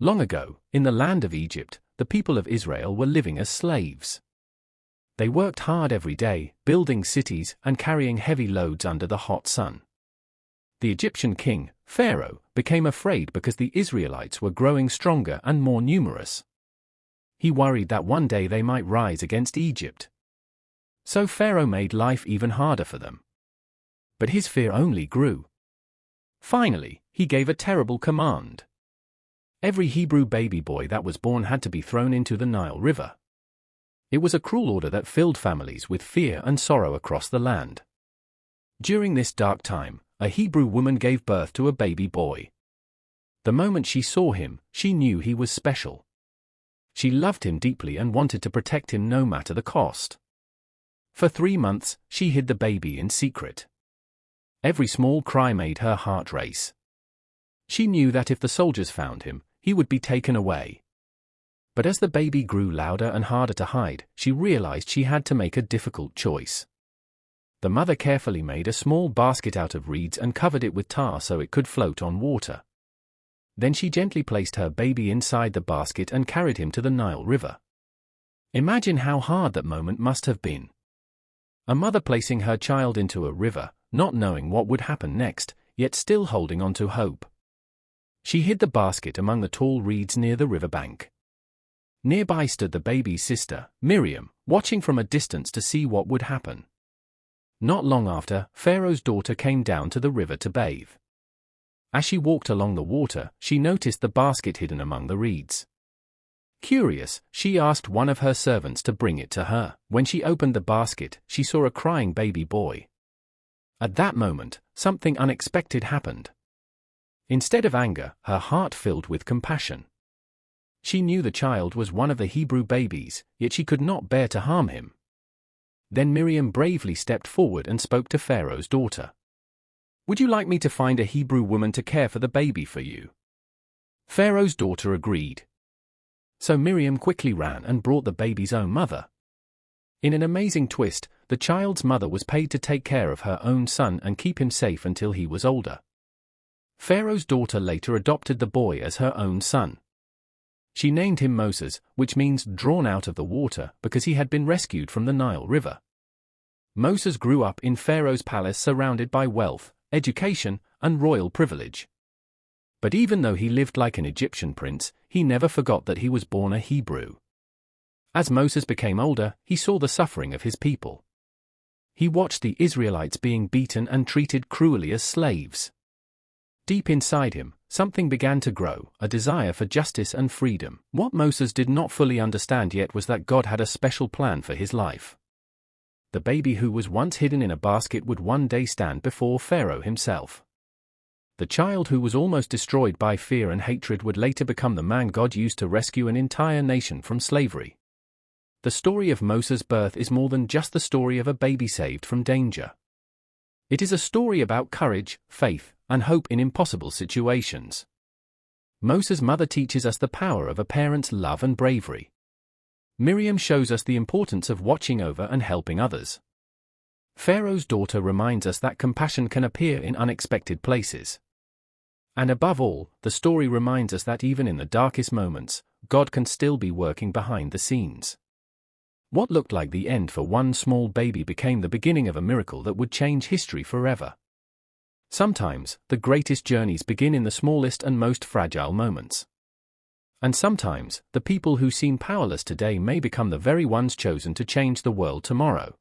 Long ago, in the land of Egypt, the people of Israel were living as slaves. They worked hard every day, building cities and carrying heavy loads under the hot sun. The Egyptian king, Pharaoh, became afraid because the Israelites were growing stronger and more numerous. He worried that one day they might rise against Egypt. So Pharaoh made life even harder for them. But his fear only grew. Finally, he gave a terrible command. Every Hebrew baby boy that was born had to be thrown into the Nile River. It was a cruel order that filled families with fear and sorrow across the land. During this dark time, a Hebrew woman gave birth to a baby boy. The moment she saw him, she knew he was special. She loved him deeply and wanted to protect him no matter the cost. For 3 months, she hid the baby in secret. Every small cry made her heart race. She knew that if the soldiers found him, he would be taken away. But as the baby grew louder and harder to hide, she realized she had to make a difficult choice. The mother carefully made a small basket out of reeds and covered it with tar so it could float on water. Then she gently placed her baby inside the basket and carried him to the Nile River. Imagine how hard that moment must have been. A mother placing her child into a river, not knowing what would happen next, yet still holding on to hope. She hid the basket among the tall reeds near the riverbank. Nearby stood the baby's sister, Miriam, watching from a distance to see what would happen. Not long after, Pharaoh's daughter came down to the river to bathe. As she walked along the water, she noticed the basket hidden among the reeds. Curious, she asked one of her servants to bring it to her. When she opened the basket, she saw a crying baby boy. At that moment, something unexpected happened. Instead of anger, her heart filled with compassion. She knew the child was one of the Hebrew babies, yet she could not bear to harm him. Then Miriam bravely stepped forward and spoke to Pharaoh's daughter. "Would you like me to find a Hebrew woman to care for the baby for you?" Pharaoh's daughter agreed. So Miriam quickly ran and brought the baby's own mother. In an amazing twist, the child's mother was paid to take care of her own son and keep him safe until he was older. Pharaoh's daughter later adopted the boy as her own son. She named him Moses, which means drawn out of the water, because he had been rescued from the Nile River. Moses grew up in Pharaoh's palace surrounded by wealth, education, and royal privilege. But even though he lived like an Egyptian prince, he never forgot that he was born a Hebrew. As Moses became older, he saw the suffering of his people. He watched the Israelites being beaten and treated cruelly as slaves. Deep inside him, something began to grow, a desire for justice and freedom. What Moses did not fully understand yet was that God had a special plan for his life. The baby who was once hidden in a basket would one day stand before Pharaoh himself. The child who was almost destroyed by fear and hatred would later become the man God used to rescue an entire nation from slavery. The story of Moses' birth is more than just the story of a baby saved from danger. It is a story about courage, faith, and hope in impossible situations. Moses' mother teaches us the power of a parent's love and bravery. Miriam shows us the importance of watching over and helping others. Pharaoh's daughter reminds us that compassion can appear in unexpected places. And above all, the story reminds us that even in the darkest moments, God can still be working behind the scenes. What looked like the end for one small baby became the beginning of a miracle that would change history forever. Sometimes, the greatest journeys begin in the smallest and most fragile moments. And sometimes, the people who seem powerless today may become the very ones chosen to change the world tomorrow.